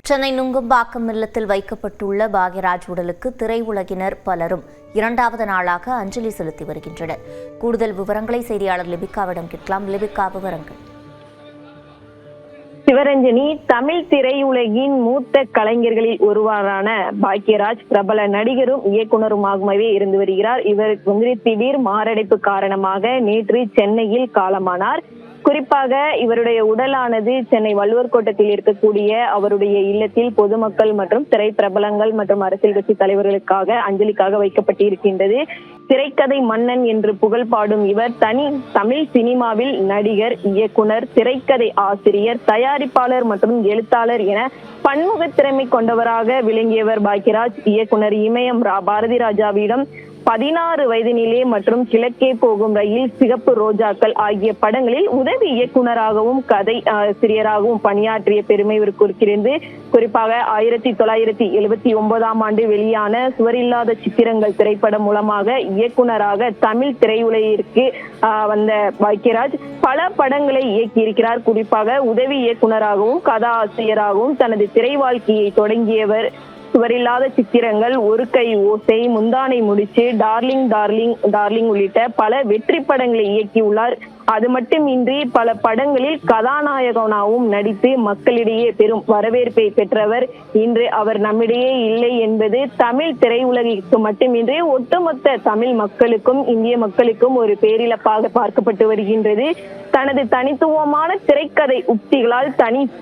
சென்னை நுங்கம்பாக்கம் இல்லத்தில் வைக்கப்பட்டுள்ள பாக்யராஜ் உடலுக்கு திரையுலகினர் பலரும் இரண்டாவது நாளாக அஞ்சலி செலுத்தி வருகின்றனர். கூடுதல் விவரங்களை செய்தியாளர் லிபிகாவிடம் கேட்கலாம். லிபிகா, விவரங்கள். சிவரஞ்சனி, தமிழ் திரையுலகின் மூத்த கலைஞர்களில் ஒருவரான பாக்யராஜ் பிரபல நடிகரும் இயக்குனருமாகவே இருந்து வருகிறார். இவர் திடீர் மாரடைப்பு காரணமாக நேற்று சென்னையில் காலமானார். குறிப்பாக இவருடைய உடலானது சென்னை வள்ளுவர் கோட்டத்தில் இருக்கக்கூடிய அவருடைய இல்லத்தில் பொதுமக்கள் மற்றும் திரைப்பிரபலங்கள் மற்றும் அரசியல் கட்சி தலைவர்களுக்காக அஞ்சலிக்காக வைக்கப்பட்டிருக்கின்றது. திரைக்கதை மன்னன் என்று புகழ் பாடும் இவர் தமிழ் சினிமாவில் நடிகர், இயக்குனர், திரைக்கதை ஆசிரியர், தயாரிப்பாளர் மற்றும் எழுத்தாளர் என பன்முக திறமை கொண்டவராக விளங்கியவர் பாக்யராஜ். இயக்குனர் இமயம் பாரதி ராஜாவிடம் 16 வயதினிலே மற்றும் கிழக்கே போகும் ரயில், சிகப்பு ரோஜாக்கள் ஆகிய படங்களில் உதவி இயக்குனராகவும் கதை ஆசிரியராகவும் பணியாற்றிய பெருமை இவருக்கு இருக்கிறது. குறிப்பாக 1979ஆம் ஆண்டு வெளியான சுவரில்லாத சித்திரங்கள் திரைப்படம் மூலமாக இயக்குனராக தமிழ் திரையுலகிற்கு வந்த பாக்யராஜ் பல படங்களை இயக்கியிருக்கிறார். குறிப்பாக உதவி இயக்குனராகவும் கதாசிரியராகவும் தனது திரை வாழ்க்கையை தொடங்கியவர். சுவரில்லாத சித்திரங்கள், ஒரு கை ஓசை, முந்தானை முடிச்சு, டார்லிங் டார்லிங் டார்லிங் உள்ளிட்ட பல வெற்றி படங்களை இயக்கியுள்ளார். அது மட்டுமின்றி பல படங்களில் கதாநாயகனாகவும் நடித்து மக்களிடையே பெரும் வரவேற்பை பெற்றவர். இன்று அவர் நம்மிடையே இல்லை என்பது தமிழ் திரையுலகிற்கு மட்டுமின்றி ஒட்டுமொத்த தமிழ் மக்களுக்கும் இந்திய மக்களுக்கும் ஒரு பேரிழப்பாக பார்க்கப்பட்டு வருகின்றது. தனது தனித்துவமான திரைக்கதை உத்திகளால்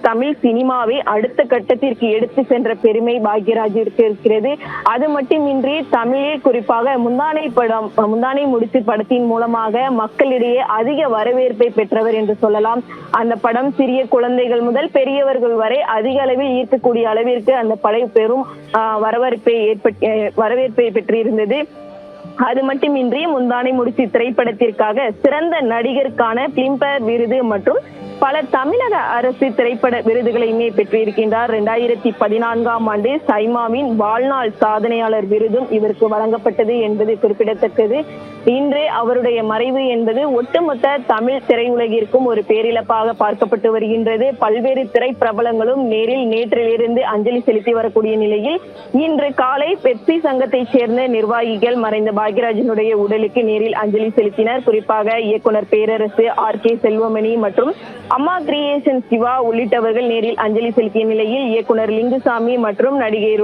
தமிழ் சினிமாவை அடுத்த கட்டத்திற்கு எடுத்து சென்ற பெருமை பாக்யராஜிற்கு இருக்கிறது. அது மட்டுமின்றி தமிழில் குறிப்பாக முந்தானை முடிச்சு படத்தின் மூலமாக மக்களிடையே அதிக வரவேற்பை பெற்றவர் என்று சொல்லலாம். அந்த படம் சிறிய குழந்தைகள் முதல் பெரியவர்கள் வரை அதிக அளவில் ஈர்க்கக்கூடிய அளவிற்கு அந்த படம் பெரும் வரவேற்பை பெற்றிருந்தது. அது மட்டுமின்றி முந்தானை முடிச்சு திரைப்படத்திற்காக சிறந்த நடிகருக்கான பிலிம்பேர் விருது மற்றும் பல தமிழக அரசு திரைப்பட விருதுகளையுமே பெற்றிருக்கின்றார். 2014ஆம் ஆண்டு சைமாவின் வாழ்நாள் சாதனையாளர் விருதும் இவருக்கு வழங்கப்பட்டது என்பது குறிப்பிடத்தக்கது. இன்று அவருடைய மறைவு என்பது ஒட்டுமொத்த தமிழ் திரையுலகிற்கும் ஒரு பேரிழப்பாக பார்க்கப்பட்டு வருகின்றது. பல்வேறு திரைப்பிரபலங்களும் நேற்றிலிருந்து அஞ்சலி செலுத்தி வரக்கூடிய நிலையில் இன்று காலை பெப்சி சங்கத்தைச் சேர்ந்த நிர்வாகிகள் மறைந்த பாக்யராஜனுடைய உடலுக்கு நேரில் அஞ்சலி செலுத்தினர். குறிப்பாக இயக்குனர் பேரரசு, RK செல்வமணி மற்றும் அம்மா கிரியேஷன் சிவா உள்ளிட்டவர்கள் நேரில் அஞ்சலி செலுத்திய நிலையில் இயக்குனர் லிங்குசாமி மற்றும் நடிகை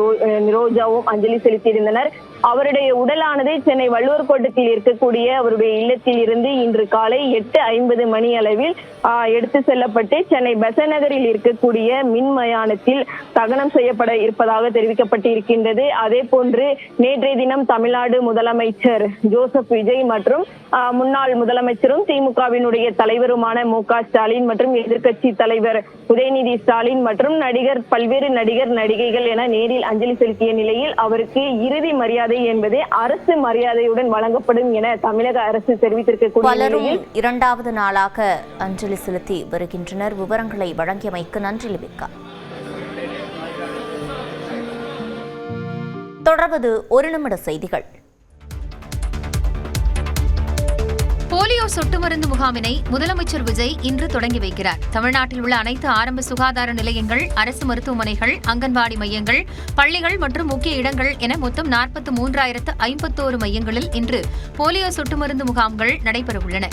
ரோஜாவும் அஞ்சலி செலுத்தியிருந்தனர். அவருடைய உடலானது சென்னை வள்ளுவர் கோட்டத்தில் இருக்கக்கூடிய அவருடைய இல்லத்தில் இருந்து இன்று காலை 8:50 மணி அளவில் எடுத்து செல்லப்பட்டு சென்னை பெசநகரில் இருக்கக்கூடிய மின்மயானத்தில் தகனம் செய்யப்பட இருப்பதாக தெரிவிக்கப்பட்டிருக்கின்றது. அதே போன்று நேற்றைய தினம் தமிழ்நாடு முதலமைச்சர் ஜோசப் விஜய் மற்றும் முன்னாள் முதலமைச்சரும் திமுகவினுடைய தலைவருமான MK ஸ்டாலின் மற்றும் எதிர்கட்சி தலைவர் உதயநிதி ஸ்டாலின் மற்றும் பல்வேறு நடிகைகள் என நேரில் அஞ்சலி செலுத்திய நிலையில் அவருக்கு இறுதி மரியாதை என்பது அரசு மரியாதையுடன் வழங்கப்படும் என தமிழக அரசு தெரிவித்திருக்கக்கூடிய பலரும் இரண்டாவது நாளாக அஞ்சலி செலுத்தி வருகின்றனர். விவரங்களை வழங்கியமைக்கு நன்றி லிபிகா. தொடர்வது ஒரு நிமிட செய்திகள். போலியோ சொட்டு மருந்து முகாமினை முதலமைச்சர் விஜய் இன்று தொடங்கி வைக்கிறார். தமிழ்நாட்டில் உள்ள அனைத்து ஆரம்ப சுகாதார நிலையங்கள், அரசு மருத்துவமனைகள், அங்கன்வாடி மையங்கள், பள்ளிகள் மற்றும் முக்கிய இடங்கள் என மொத்தம் 43,051 மையங்களில் இன்று போலியோ சொட்டு மருந்து முகாம்கள் நடைபெறவுள்ளன.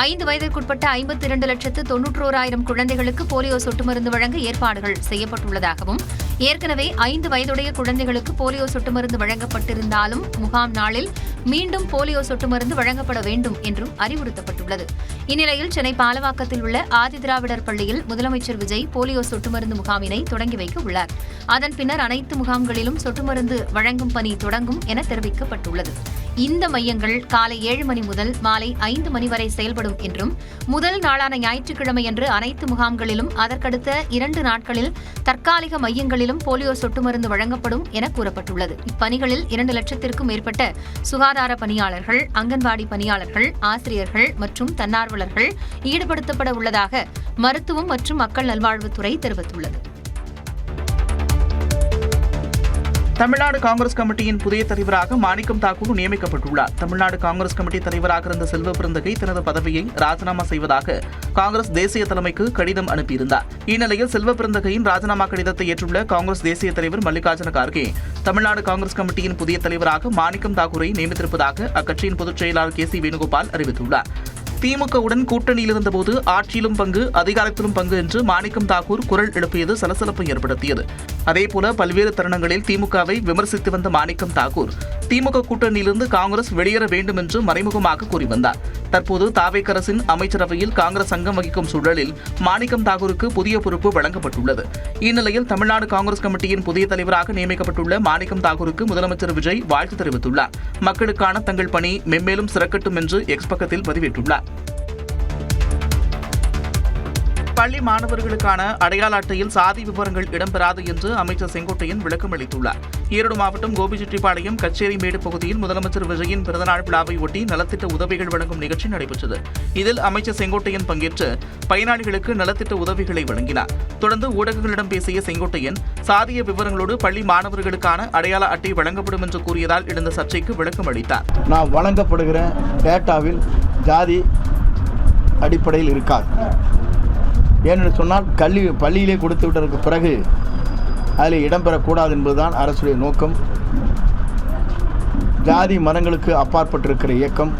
5 வயதிற்குட்பட்ட 52,91,000 குழந்தைகளுக்கு போலியோ சொட்டு மருந்து வழங்க ஏற்பாடுகள் செய்யப்பட்டுள்ளதாகவும், ஏற்கனவே 5 வயதுடைய குழந்தைகளுக்கு போலியோ சொட்டு மருந்து வழங்கப்பட்டிருந்தாலும் முகாம் நாளில் மீண்டும் போலியோ சொட்டு மருந்து வழங்கப்பட வேண்டும் என்றும் அறிவுறுத்தப்பட்டுள்ளது. இந்நிலையில் சென்னை பாலவாக்கத்தில் உள்ள ஆதிதிராவிடர் பள்ளியில் முதலமைச்சர் விஜய் போலியோ சொட்டு மருந்து முகாமினை தொடங்கி வைக்க உள்ளார். அதன் பின்னர் அனைத்து முகாம்களிலும் சொட்டு மருந்து வழங்கும் பணி தொடங்கும் என தெரிவிக்கப்பட்டுள்ளது. இந்த மையங்கள் காலை 7 மணி முதல் மாலை 5 மணி வரை செயல்படும் என்றும், முதல் நாளான ஞாயிற்றுக்கிழமையன்று அனைத்து முகாம்களிலும், அதற்கடுத்த 2 நாட்களில் தற்காலிக மையங்களிலும் போலியோ சொட்டு மருந்து வழங்கப்படும் என கூறப்பட்டுள்ளது. இப்பணிகளில் 2 லட்சத்திற்கும் மேற்பட்ட சுகாதார பணியாளர்கள், அங்கன்வாடி பணியாளர்கள், ஆசிரியர்கள் மற்றும் தன்னார்வலர்கள் ஈடுபடுத்தப்பட உள்ளதாக மருத்துவம் மற்றும் மக்கள் நல்வாழ்வுத்துறை தெரிவித்துள்ளது. தமிழ்நாடு காங்கிரஸ் கமிட்டியின் புதிய தலைவராக மாணிக்கம் தாக்கூர் நியமிக்கப்பட்டுள்ளார். தமிழ்நாடு காங்கிரஸ் கமிட்டி தலைவராக இருந்த செல்வ பெருந்தகை தனது பதவியை ராஜினாமா செய்வதாக காங்கிரஸ் தேசிய தலைமைக்கு கடிதம் அனுப்பியிருந்தார். இந்நிலையில் செல்வ பெருந்தகையின் ராஜினாமா கடிதத்தை ஏற்றுள்ள காங்கிரஸ் தேசிய தலைவர் மல்லிகார்ஜுன கார்கே தமிழ்நாடு காங்கிரஸ் கமிட்டியின் புதிய தலைவராக மாணிக்கம் தாக்கூரை நியமித்திருப்பதாக அக்கட்சியின் பொதுச் செயலாளர் கே சி வேணுகோபால் அறிவித்துள்ளார். திமுகவுடன் கூட்டணியில் இருந்தபோது ஆட்சியிலும் பங்கு, அதிகாரத்திலும் பங்கு என்று மாணிக்கம் தாக்கூர் குரல் எழுப்பியது சலசலப்பை ஏற்படுத்தியது. அதேபோல பல்வேறு தருணங்களில் திமுகவை விமர்சித்து வந்த மாணிக்கம் தாக்கூர் திமுக கூட்டணியிலிருந்து காங்கிரஸ் வெளியேற வேண்டும் என்று மறைமுகமாக கூறி வந்தார். தற்போது தாவேக அரசின் அமைச்சரவையில் காங்கிரஸ் அங்கம் வகிக்கும் சூழலில் மாணிக்கம் தாக்கூருக்கு புதிய பொறுப்பு வழங்கப்பட்டுள்ளது. இந்நிலையில் தமிழ்நாடு காங்கிரஸ் கமிட்டியின் புதிய தலைவராக நியமிக்கப்பட்டுள்ள மாணிக்கம் தாக்கூருக்கு முதலமைச்சர் விஜய் வாழ்த்து தெரிவித்துள்ளார். மக்களுக்கான தங்கள் பணி மென்மேலும் சிறக்கட்டும் என்று எக்ஸ் பக்கத்தில் பதிவிட்டுள்ளார். பள்ளி மாணவர்களுக்கான அடையாள அட்டையில் சாதி விவரங்கள் இடம்பெறாது என்று அமைச்சர் செங்கோட்டையன் விளக்கம் அளித்துள்ளார். ஈரோடு மாவட்டம் கோபிச்செட்டிப்பாளையம் கச்சேரிமேடு பகுதியில் முதலமைச்சர் விஜயின் பிறந்தநாள் விழாவை ஒட்டி நலத்திட்ட உதவிகள் வழங்கும் நிகழ்ச்சி நடைபெற்றது. இதில் அமைச்சர் செங்கோட்டையன் பங்கேற்று பயனாளிகளுக்கு நலத்திட்ட உதவிகளை வழங்கினார். தொடர்ந்து ஊடகங்களிடம் பேசிய செங்கோட்டையன் சாதிய விவரங்களோடு பள்ளி மாணவர்களுக்கான அடையாள அட்டை வழங்கப்படும் என்று கூறியதால் எழுந்த சர்ச்சைக்கு விளக்கம் அளித்தார். நான் வழங்கப்படுகிற டேட்டாவில் ஜாதி அடிப்படையில் இருக்காது. ஏனென்று சொன்னால் பள்ளியிலே கொடுத்து விட்டதற்கு பிறகு அதில் இடம்பெறக்கூடாது என்பதுதான் அரசுடைய நோக்கம். ஜாதி மரங்களுக்கு அப்பாற்பட்டிருக்கிற இயக்கம்.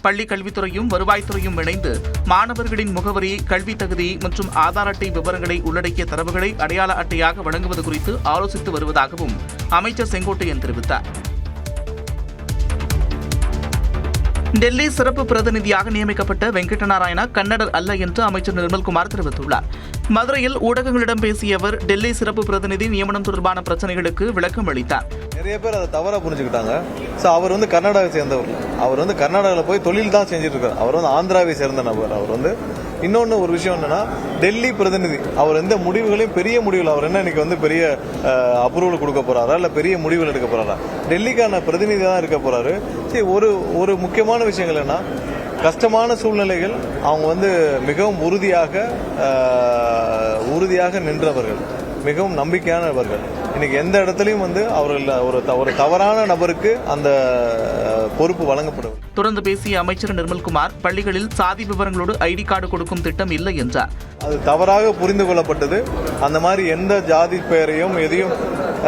பள்ளி கல்வித்துறையும் வருவாய்த்துறையும் இணைந்து மாணவர்களின் முகவரி, கல்வி தகுதி மற்றும் ஆதார் அட்டை விவரங்களை உள்ளடக்கிய தரவுகளை அடையாள அட்டையாக வழங்குவது குறித்து ஆலோசித்து வருவதாகவும் அமைச்சர் செங்கோட்டையன் தெரிவித்தார். டெல்லி சிறப்பு பிரதிநிதியாக நியமிக்கப்பட்ட வெங்கடநாராயணா கன்னடர் அல்ல என்று அமைச்சர் நிர்மல்குமார் தெரிவித்துள்ளார். மதுரையில் ஊடகங்களிடம் பேசிய அவர் டெல்லி சிறப்பு பிரதிநிதி நியமனம் தொடர்பான பிரச்சனைகளுக்கு விளக்கம் அளித்தார். நிறைய பேர் அதை தவறாக புரிஞ்சுக்கிட்டாங்க. ஸோ அவர் கர்நாடகாவை சேர்ந்தவர். அவர் கர்நாடகாவில் போய் தொழில் தான் செஞ்சுட்டு இருக்கார். அவர் ஆந்திராவை சேர்ந்த நபர். அவர் இன்னொன்று ஒரு விஷயம் என்னன்னா, டெல்லி பிரதிநிதி அவர் எந்த முடிவுகளையும் பெரிய முடிவுகள் அவர் என்ன இன்னைக்கு பெரிய அப்ரூவல் கொடுக்க போறாரா இல்லை பெரிய முடிவுகள் எடுக்க போறாரா? டெல்லிக்கான பிரதிநிதி தான் இருக்க போறாரு. சரி, ஒரு முக்கியமான விஷயங்கள் என்ன, கஷ்டமான சூழ்நிலைகள் அவங்க மிகவும் உறுதியாக நின்றவர்கள், மிகவும் நம்பிக்கையானவர்கள். இன்னைக்கு எந்த இடத்துலையும் அவர்கள் ஒரு தவறான நபருக்கு அந்த பொறுப்பு வழங்கப்படும். தொடர்ந்து பேசிய அமைச்சர் நிர்மல்குமார் பள்ளிகளில் சாதி விவரங்களோடு ஐடி கார்டு கொடுக்கும் திட்டம் இல்லை என்றார். அது தவறாக புரிந்து கொள்ளப்பட்டது. அந்த மாதிரி எந்த ஜாதி பெயரையும் எதையும்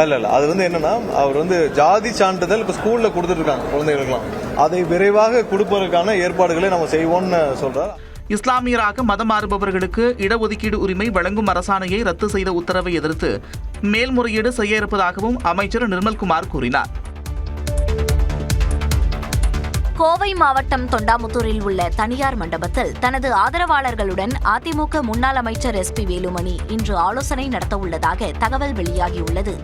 இல்ல. அது என்னன்னா, அவர் ஜாதி சான்றிதழ் இப்ப ஸ்கூல்ல கொடுத்துட்டு இருக்காங்க குழந்தைகளுக்கெல்லாம். அதை விரைவாக கொடுப்பதற்கான ஏற்பாடுகளை நம்ம செய்வோம்னு சொல்றார். இஸ்லாமியராக மதம் மாறுபவர்களுக்கு இடஒதுக்கீடு உரிமை வழங்கும் அரசாணையை ரத்து செய்த உத்தரவை எதிர்த்து மேல்முறையீடு செய்ய இருப்பதாகவும் அமைச்சர் நிர்மல்குமார் கூறினார். கோவை மாவட்டம் தொண்டாமுத்தூரில் உள்ள தனியார் மண்டபத்தில் தனது ஆதரவாளர்களுடன் அதிமுக முன்னாள் அமைச்சர் எஸ்பி வேலுமணி இன்று ஆலோசனை நடத்த உள்ளதாக தகவல் வெளியாகியுள்ளது.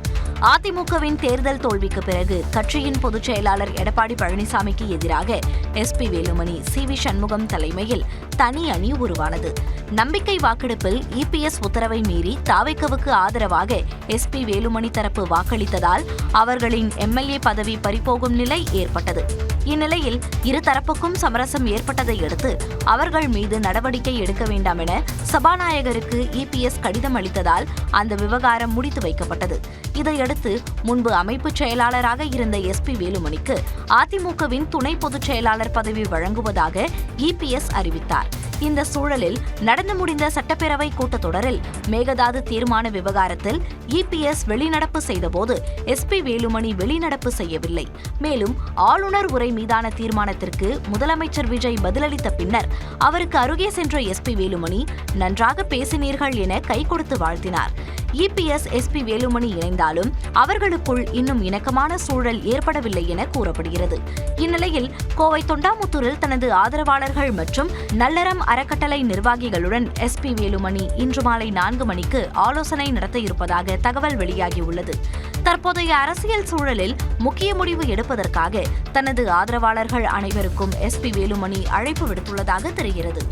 அதிமுகவின் தேர்தல் தோல்விக்கு பிறகு கட்சியின் பொதுச் செயலாளர் எடப்பாடி பழனிசாமிக்கு எதிராக எஸ்பி வேலுமணி, சி.வி. சண்முகம் தலைமையில் தனி அணி உருவானது. நம்பிக்கை வாக்கெடுப்பில் இபிஎஸ் உத்தரவை மீறி தாவேகவுக்கு ஆதரவாக எஸ்பி வேலுமணி தரப்பு வாக்களித்ததால் அவர்களின் எம்எல்ஏ பதவி பறிபோகும் நிலை ஏற்பட்டது. இந்நிலையில் இரு தரப்புக்கும் சமரசம் ஏற்பட்டதை அடுத்து அவர்கள் மீது நடவடிக்கை எடுக்க வேண்டாம் என சபாநாயகருக்கு இபிஎஸ் கடிதம் அளித்ததால் அந்த விவகாரம் முடித்து வைக்கப்பட்டது. இதையடுத்து முன்பு அமைப்பு செயலாளராக இருந்த எஸ்பி வேலுமணிக்கு அதிமுகவின் துணை பொதுச் செயலாளர் பதவி வழங்குவதாக இபிஎஸ் அறிவித்தார். இந்த சூழலில் நடந்து முடிந்த சட்டப்பேரவை கூட்டத்தொடரில் மேகதாது தீர்மான விவகாரத்தில் இபிஎஸ் வெளிநடப்பு செய்தபோது எஸ்பி வேலுமணி வெளிநடப்பு செய்யவில்லை. மேலும் ஆளுநர் உரை மீதான தீர்மானத்திற்கு முதலமைச்சர் விஜய் பதிலளித்த பின்னர் அவருக்கு அருகே சென்ற எஸ்பி வேலுமணி நன்றாக பேசினீர்கள் என கை கொடுத்து வாழ்த்தினார். இபிஎஸ் எஸ்பி வேலுமணி இணைந்தாலும் அவர்களுக்குள் இன்னும் இணக்கமான சூழல் ஏற்படவில்லை என கூறப்படுகிறது. இந்நிலையில் கோவை தொண்டாமுத்தூரில் தனது ஆதரவாளர்கள் மற்றும் நல்லறம் அறக்கட்டளை நிர்வாகிகளுடன் எஸ்பி வேலுமணி இன்று மாலை 4 மணிக்கு ஆலோசனை நடத்த இருப்பதாக தகவல் வெளியாகியுள்ளது. தற்போதைய அரசியல் சூழலில் முக்கிய முடிவு எடுப்பதற்காக தனது ஆதரவாளர்கள் அனைவருக்கும் எஸ்பி வேலுமணி அழைப்பு விடுத்துள்ளதாக தெரிகிறது.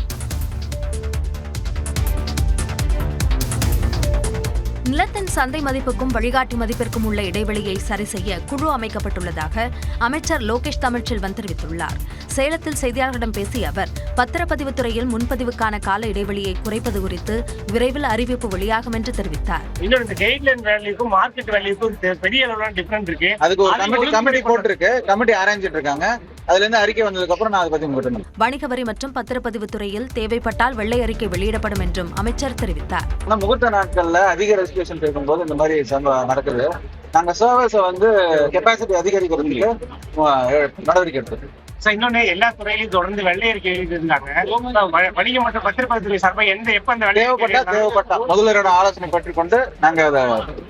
நிலத்தின் சந்தை மதிப்புக்கும் வழிகாட்டி மதிப்பிற்கும் உள்ள இடைவெளியை சரி செய்ய குழு அமைக்கப்பட்டுள்ளதாக அமைச்சர் லோகேஷ் தமிழ்ச்செல்வன் தெரிவித்துள்ளார். சேலத்தில் செய்தியாளர்களிடம் பேசிய அவர், பத்திரப்பதிவுத் துறையில் முன்பதிவுக்கான கால இடைவெளியை குறைப்பது குறித்து விரைவில் அறிவிப்பு வெளியாகும் என்று தெரிவித்தார். இன்னொரு கைட்லைன் வேல்யூக்கும் மார்க்கெட் வேல்யூக்கும் பெரிய அளவிலான டிஃபரன்ஸ் இருக்கு. அதுக்கு ஒரு கமிட்டி போட்டுருக்கு, கமிட்டி ஆரம்பிச்சிட்டு இருக்காங்க. அதுல இருந்து அறிக்கை வந்ததுக்கு அப்புறம் நான் அதை பத்தி உங்களுக்கு வணிக வரி மற்றும் பத்திரப்பதிவுத் துறையில் தேவைப்பட்டால் வெள்ளை அறிக்கை வெளியிடப்படும் என்றும் அமைச்சர் தெரிவித்தார். முகூர்த்த நாட்கள்ல அதிக ரெஜிஸ்ட்ரேஷன் இருக்கும்போது இந்த மாதிரி நடக்குது. நாங்க சர்வீஸை கெப்பாசிட்டி அதிகரிக்கிறதுக்கு நடவடிக்கை எடுத்தோம். இன்னொன்னு எல்லா துறையிலும் தொடர்ந்து வெள்ளை அறிக்கை எழுதியிருந்தாங்க. வணிக மற்றும் பத்திரப்பதிவுத்துறை சார்பாக எப்ப அந்த தேவைப்பட்ட முதல்வரோட ஆலோசனை பெற்றுக்கொண்டு நாங்க அதை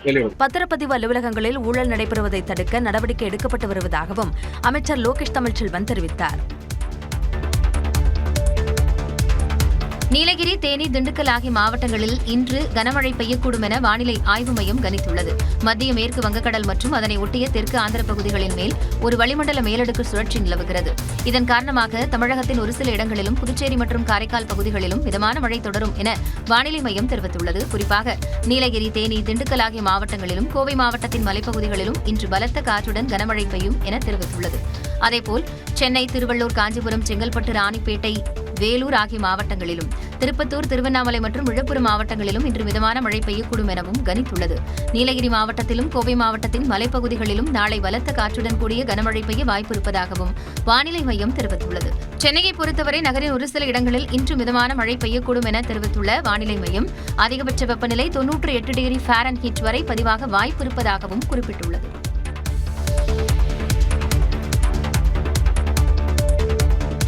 வெளியிடுவோம். பத்திரப்பதிவு அலுவலகங்களில் ஊழல் நடைபெறுவதை தடுக்க நடவடிக்கை எடுக்கப்பட்டு வருவதாகவும் அமைச்சர் லோகேஷ் தமிழ்ச்செல்வன் தெரிவித்தார். நீலகிரி, தேனி, திண்டுக்கல் ஆகிய மாவட்டங்களில் இன்று கனமழை பெய்யக்கூடும் என வானிலை ஆய்வு மையம் கணித்துள்ளது. மத்திய மேற்கு வங்கக்கடல் மற்றும் அதனை ஒட்டிய தெற்கு ஆந்திர பகுதிகளின் மேல் ஒரு வளிமண்டல மேலடுக்கு சுழற்சி நிலவுகிறது. இதன் காரணமாக தமிழகத்தின் ஒரு சில இடங்களிலும் புதுச்சேரி மற்றும் காரைக்கால் பகுதிகளிலும் மிதமான மழை தொடரும் என வானிலை மையம் தெரிவித்துள்ளது. குறிப்பாக நீலகிரி, தேனி, திண்டுக்கல் ஆகிய மாவட்டங்களிலும் கோவை மாவட்டத்தின் மலைப்பகுதிகளிலும் இன்று பலத்த காற்றுடன் கனமழை பெய்யும் என தெரிவித்துள்ளது. அதேபோல் சென்னை, திருவள்ளூர், காஞ்சிபுரம், செங்கல்பட்டு, ராணிப்பேட்டை, வேலூர் ஆகிய மாவட்டங்களிலும், திருப்பத்தூர், திருவண்ணாமலை மற்றும் விழுப்புரம் மாவட்டங்களிலும் இன்று மிதமான மழை பெய்யக்கூடும் எனவும் கணித்துள்ளது. நீலகிரி மாவட்டத்திலும் கோவை மாவட்டத்தின் மலைப்பகுதிகளிலும் நாளை பலத்த காற்றுடன் கூடிய கனமழை பெய்ய வாய்ப்பு இருப்பதாகவும் வானிலை மையம் தெரிவித்துள்ளது. சென்னையை பொறுத்தவரை நகரின் ஒரு சில இடங்களில் இன்று மிதமான மழை பெய்யக்கூடும் என தெரிவித்துள்ள வானிலை மையம் அதிகபட்ச வெப்பநிலை 98 டிகிரி ஃபாரன்ஹீட் வரை பதிவாக வாய்ப்பு இருப்பதாகவும் குறிப்பிட்டுள்ளது.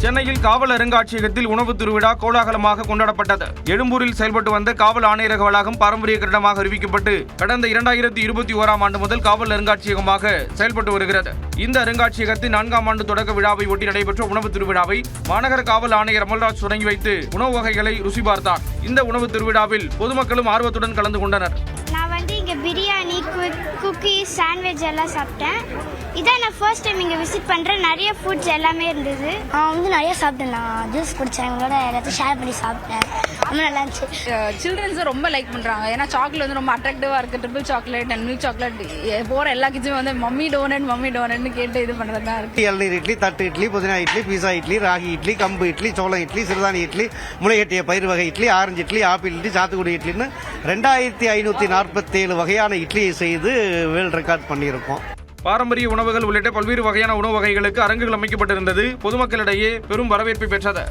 சென்னையில் காவல் அருங்காட்சியகத்தில் உணவு திருவிழா கோலாகலமாக கொண்டாடப்பட்டது. எழும்பூரில் செயல்பட்டு வந்த காவல் ஆணையரக வளாகம் பாரம்பரிய கட்டடமாக அறிவிக்கப்பட்டு கடந்த 2021ஆம் ஆண்டு முதல் காவல் அருங்காட்சியகமாக செயல்பட்டு வருகிறது. இந்த அருங்காட்சியகத்தின் 4ஆம் ஆண்டு தொடக்க விழாவை ஒட்டி நடைபெற்ற உணவு திருவிழாவை மாநகர காவல் ஆணையர் அமல்ராஜ் தொடங்கி வைத்து உணவு வகைகளை ருசி பார்த்தார். இந்த உணவு திருவிழாவில் பொதுமக்களும் ஆர்வத்துடன் கலந்து கொண்டனர். நான் இங்கே பிரியாணி, குக்கீஸ், சாண்ட்விச் எல்லாம் சாப்பிட்டேன். இதான் நான் ஃபர்ஸ்ட் டைம் இங்கே விசிட் பண்ணுறேன். நிறைய ஃபுட்ஸ் எல்லாமே இருந்தது. நிறைய சாப்பிட்டேன். நான் ஜூஸ் குடித்தேன், எங்களோட எல்லாத்தையும் ஷேர் பண்ணி சாப்பிட்டேன். ரொம்ப நல்லா இருந்துச்சு. சில்ட்ரன்ஸும் ரொம்ப லைக் பண்ணுறாங்க. ஏன்னா சாக்லேட் ரொம்ப அட்ராக்டிவாக இருக்குது. Triple chocolate and milk chocolate போகிற எல்லா கிட்ஸும் மம்மி டோனட்னு கேட்டு இது பண்ணுறது தான் இருக்குது. இளநீர் இட்லி, தட்டு இட்லி, புதினா இட்லி, பீஸா இட்லி, ராகி இட்லி, கம்பு இட்லி, சோளம் இட்லி, சிறுதானி இட்லி, முளைகட்டிய பயிர் வகை இட்லி, ஆரஞ்சு இட்லி, ஆப்பிள் இட்லி, சாத்துக்குடி இட்லின்னு 2547 வகையான இட்லியை செய்து வேர்ல்ட் ரெக்கார்ட் பண்ணியிருக்கோம். பாரம்பரிய உணவுகள் உள்ளிட்ட பல்வேறு வகையான உணவு வகைகளுக்கு அரங்குகள் அமைக்கப்பட்டிருந்தது. பொதுமக்களிடையே பெரும் வரவேற்பை பெற்றது.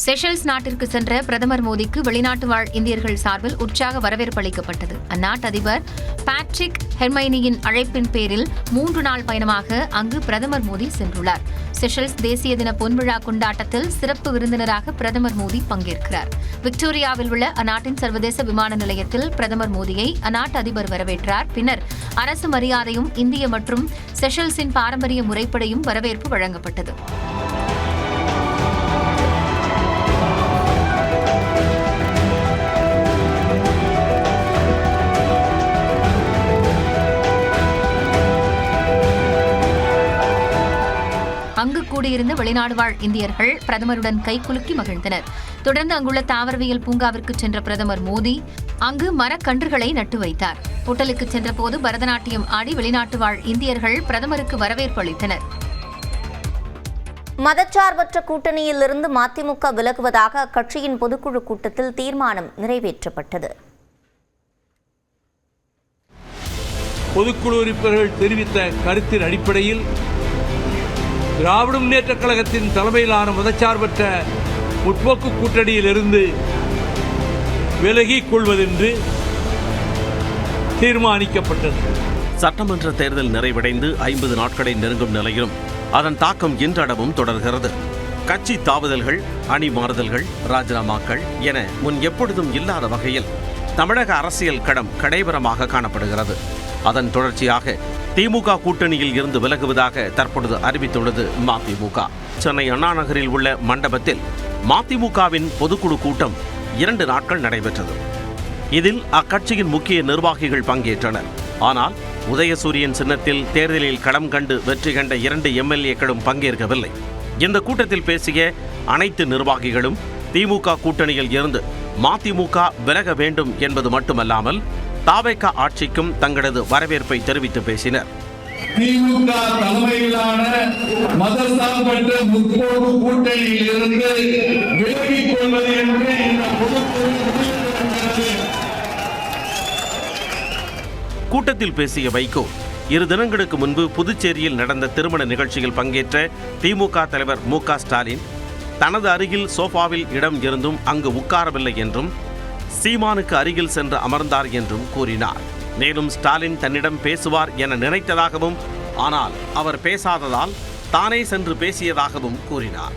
செஷல்ஸ் நாட்டிற்கு சென்ற பிரதமர் மோடிக்கு வெளிநாட்டு வாழ் இந்தியர்கள் சார்பில் உற்சாக வரவேற்பு அளிக்கப்பட்டது. அந்நாட்டு அதிபர் பேட்ரிக் ஹெர்மைனியின் அழைப்பின் பேரில் 3 நாள் பயணமாக அங்கு பிரதமர் மோடி சென்றுள்ளார். செஷல்ஸ் தேசிய தின பொன்விழா கொண்டாட்டத்தில் சிறப்பு விருந்தினராக பிரதமர் மோடி பங்கேற்கிறார். விக்டோரியாவில் உள்ள அந்நாட்டின் சர்வதேச விமான நிலையத்தில் பிரதமர் மோடியை அந்நாட்டு அதிபர் வரவேற்றார். பின்னர் அரசு மரியாதையும் இந்திய மற்றும் செஷல்ஸின் பாரம்பரிய முறைப்படியும் வரவேற்பு வழங்கப்பட்டது. அங்கு கூடியிருந்த வெளிநாடு வாழ் இந்தியர்கள் பிரதமருடன் கைகுலுக்கி மகிழ்ந்தனர். தொடர்ந்து அங்குள்ள தாவரவியல் பூங்காவிற்கு சென்ற பிரதமர் மோடி அங்கு மரக்கன்றுகளை நட்டு வைத்தார். ஹோட்டலுக்கு சென்றபோது பரதநாட்டியம் ஆடி வெளிநாட்டு வாழ் இந்தியர்கள் பிரதமருக்கு வரவேற்பு அளித்தனர். மதச்சார்பற்ற கூட்டணியிலிருந்து மதிமுக விலகுவதாக அக்கட்சியின் பொதுக்குழு கூட்டத்தில் தீர்மானம் நிறைவேற்றப்பட்டது. பொதுக்குழு உறுப்பினர்கள் தெரிவித்த கருத்தின் அடிப்படையில் திராவிட முன்னேற்றக் கழகத்தின் தலைமையிலான மதச்சார்பற்ற முற்போக்கு கூட்டணியிலிருந்து விலகிக் கொள்வதென்று தீர்மானிக்கப்பட்டது. சட்டமன்ற தேர்தல் நிறைவடைந்து 50 நாட்களை நெருங்கும் நிலையிலும் அதன் தாக்கம் இன்றளவும் தொடர்கிறது. கட்சி தாவுதல்கள், அணி மாறுதல்கள், ராஜினாமாக்கள் என முன் எப்பொழுதும் இல்லாத வகையில் தமிழக அரசியல் களம் கடைபரமாக காணப்படுகிறது. அதன் தொடர்ச்சியாக திமுக கூட்டணியில் இருந்து விலகுவதாக தற்பொழுது அறிவித்துள்ளது மதிமுக. சென்னை அண்ணா நகரில் உள்ள மண்டபத்தில் மதிமுகவின் பொதுக்குழு கூட்டம் 2 நாட்கள் நடைபெற்றது. இதில் அக்கட்சியின் முக்கிய நிர்வாகிகள் பங்கேற்றனர். ஆனால் உதயசூரியன் சின்னத்தில் தேர்தலில் களம் கண்டு வெற்றி கண்ட 2 எம்எல்ஏக்களும் பங்கேற்கவில்லை. இந்த கூட்டத்தில் பேசிய அனைத்து நிர்வாகிகளும் திமுக கூட்டணியில் இருந்து மதிமுக விலக வேண்டும் என்பது மட்டுமல்லாமல் தாவேகா ஆட்சிக்கும் தங்களது வரவேற்பை தெரிவித்து பேசினர். திமுக தலைமையிலான மதசார்பற்ற முற்போக்கு கூட்டணியில் இருந்து விலகிக் கொள்வது என்று கூட்டத்தில் பேசிய வைகோ 2 தினங்களுக்கு முன்பு புதுச்சேரியில் நடந்த திருமண நிகழ்ச்சியில் பங்கேற்ற திமுக தலைவர் மு.க. ஸ்டாலின் தனது அருகில் சோஃபாவில் இடம் இருந்தும் அங்கு உட்காரவில்லை என்றும் சீமானுக்கு அருகில் சென்று அமர்ந்தார் என்றும் கூறினார். மேலும் ஸ்டாலின் தன்னிடம் பேசுவார் என நினைத்ததாகவும் ஆனால் அவர் பேசாததால் தானே சென்று பேசியதாகவும் கூறினார்.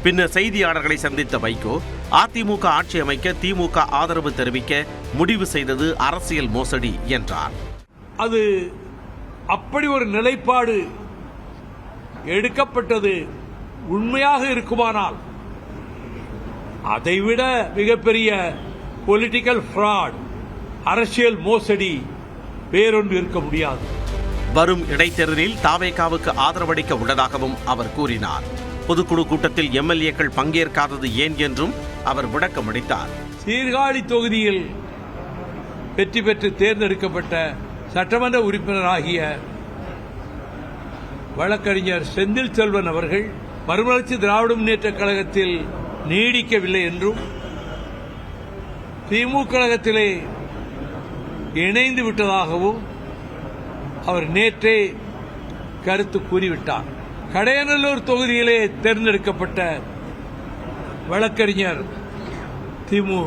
பின்னர் செய்தியாளர்களை சந்தித்த வைகோ அதிமுக ஆட்சி அமைக்க திமுக ஆதரவு தெரிவிக்க முடிவு செய்தது அரசியல் மோசடி என்றார். அது அப்படி ஒரு நிலைப்பாடு எடுக்கப்பட்டது உண்மையாக இருக்குமானால் அதைவிட மிகப்பெரிய பொலிட்டிக்கல் ஃப்ராட், அரசியல் மோசடி வேறொன்று இருக்க முடியாது. வரும் இடைத்தேர்தலில் தாவேகாவுக்கு ஆதரவளிக்க உள்ளதாகவும் அவர் கூறினார். பொதுக்குழு கூட்டத்தில் எம்எல்ஏக்கள் பங்கேற்காதது ஏன் என்றும் அவர் விளக்கமளித்தார். சீர்காழி தொகுதியில் வெற்றி பெற்று தேர்ந்தெடுக்கப்பட்ட சட்டமன்ற உறுப்பினராகிய வழக்கறிஞர் செந்தில் செல்வன் அவர்கள் மறுமலர்ச்சி திராவிட முன்னேற்றக் கழகத்தில் நீடிக்கவில்லை என்றும் திமுக கழகத்திலே இணைந்து விட்டதாகவும் அவர் நேற்றே கருத்து கூறிவிட்டார். கடையநல்லூர் தொகுதியிலே தேர்ந்தெடுக்கப்பட்ட வழக்கறிஞர் திமு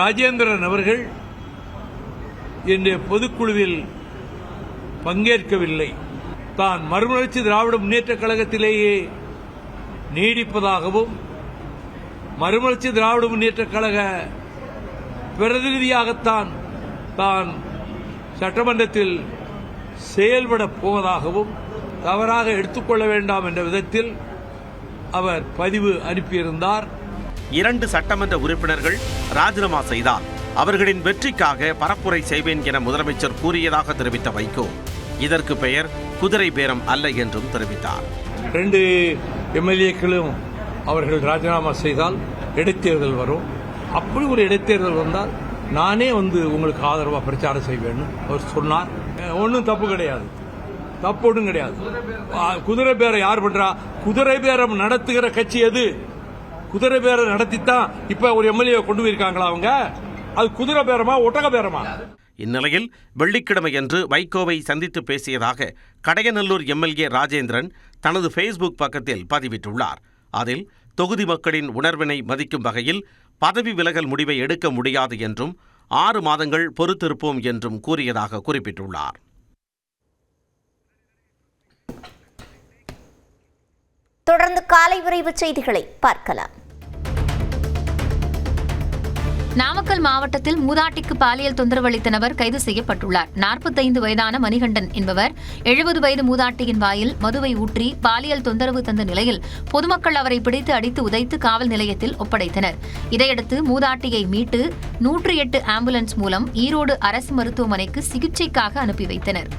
ராஜேந்திரன் அவர்கள் இன்றைய பொதுக்குழுவில் பங்கேற்கவில்லை. தான் மறுமலர்ச்சி திராவிட முன்னேற்றக் கழகத்திலேயே நீடிப்பதாகவும் மறுமலர்ச்சி திராவிட முன்னேற்றக் கழக பிரதிநிதியாகத்தான் தான் சட்டமன்றத்தில் செயல்பட போவதாகவும் தவறாக எடுத்துக்கொள்ள வேண்டாம் என்ற விதத்தில் அவர் பதிவு அனுப்பியிருந்தார். 2 சட்டமன்ற உறுப்பினர்கள் ராஜினாமா செய்தால் அவர்களின் வெற்றிக்காக பரப்புரை செய்வேன் என முதலமைச்சர் கூறியதாக தெரிவித்த வைகோ இதற்கு பெயர் குதிரை பேரம் அல்ல என்றும் தெரிவித்தார். 2 எம்எல்ஏக்களும் அவர்கள் ராஜினாமா செய்தால் இடைத்தேர்தல் வரும். அப்படி ஒரு இடைத்தேர்தல் வந்தால் நானே உங்களுக்கு ஆதரவாக பிரச்சாரம் செய்வேன் அவர் சொன்னார். ஒன்றும் தப்பு கிடையாது, தப்பு ஒன்றும் கிடையாது. குதிரை பேரம் யார் பண்றா? குதிரை பேரம் நடத்துகிற கட்சி எது? குதிரை பேரம் நடத்தித்தான் இப்ப ஒரு எம்எல்ஏ கொண்டு போயிருக்காங்களா அவங்க? அது குதிரை பேரமா ஒட்டக பேரமா? இந்நிலையில் வெள்ளிக்கிழமையன்று வைகோவை சந்தித்து பேசியதாக கடையநல்லூர் எம்எல்ஏ ராஜேந்திரன் தனது ஃபேஸ்புக் பக்கத்தில் பதிவிட்டுள்ளார். அதில் தொகுதி மக்களின் உணர்வினை மதிக்கும் வகையில் பதவி விலகல் முடிவை எடுக்க முடியாது என்றும் 6 மாதங்கள் பொறுத்திருப்போம் என்றும் கூறியதாக குறிப்பிட்டுள்ளார். தொடர்ந்து காலை விரைவு செய்திகளை பார்க்கலாம். நாமக்கல் மாவட்டத்தில் மூதாட்டிக்கு பாலியல் தொந்தரவு அளித்த நபர் கைது செய்யப்பட்டுள்ளார். 45 வயதான மணிகண்டன் என்பவர் 70 வயது மூதாட்டியின் வாயில் மதுவை ஊற்றி பாலியல் தொந்தரவு தந்த நிலையில் பொதுமக்கள் அவரை பிடித்து அடித்து உதைத்து காவல் நிலையத்தில் ஒப்படைத்தனர். இதையடுத்து மூதாட்டியை மீட்டு 108 ஆம்புலன்ஸ் மூலம் ஈரோடு அரசு மருத்துவமனைக்கு சிகிச்சைக்காக அனுப்பி வைத்தனர்.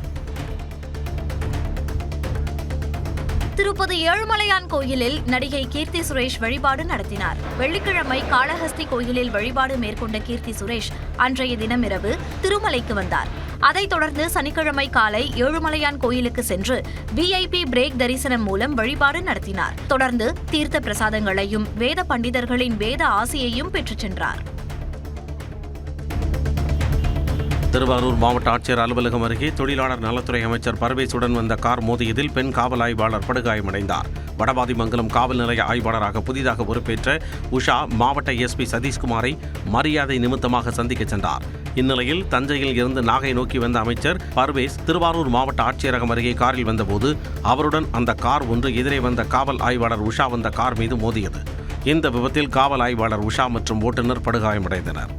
திருப்பதி ஏழுமலையான் கோயிலில் நடிகை கீர்த்தி சுரேஷ் வழிபாடு நடத்தினார். வெள்ளிக்கிழமை காளஹஸ்தி கோயிலில் வழிபாடு மேற்கொண்ட கீர்த்தி சுரேஷ் அன்றைய தினம் இரவு திருமலைக்கு வந்தார். அதைத் தொடர்ந்து சனிக்கிழமை காலை ஏழுமலையான் கோயிலுக்கு சென்று VIP பிரேக் தரிசனம் மூலம் வழிபாடு நடத்தினார். தொடர்ந்து தீர்த்த பிரசாதங்களையும் வேத பண்டிதர்களின் வேத ஆசியையும் பெற்றுச் சென்றார். திருவாரூர் மாவட்ட ஆட்சியர் அலுவலகம் அருகே தொழிலாளர் நலத்துறை அமைச்சர் பர்வேசுடன் வந்த கார் மோதியதில் பெண் காவல் ஆய்வாளர் படுகாயமடைந்தார். வடபாதிமங்கலம் காவல் நிலைய ஆய்வாளராக புதிதாக பொறுப்பேற்ற உஷா மாவட்ட SP சதீஷ்குமாரை மரியாதை நிமித்தமாக சந்திக்க சென்றார். இந்நிலையில் தஞ்சையில் இருந்து நாகை நோக்கி வந்த அமைச்சர் பர்வேஸ் திருவாரூர் மாவட்ட ஆட்சியரகம் அருகே காரில் வந்தபோது அவருடன் அந்த கார் ஒன்று எதிரே வந்த காவல் ஆய்வாளர் உஷா வந்த கார் மீது மோதியது. இந்த விபத்தில் காவல் ஆய்வாளர் உஷா மற்றும் ஓட்டுநர் படுகாயமடைந்தனர்.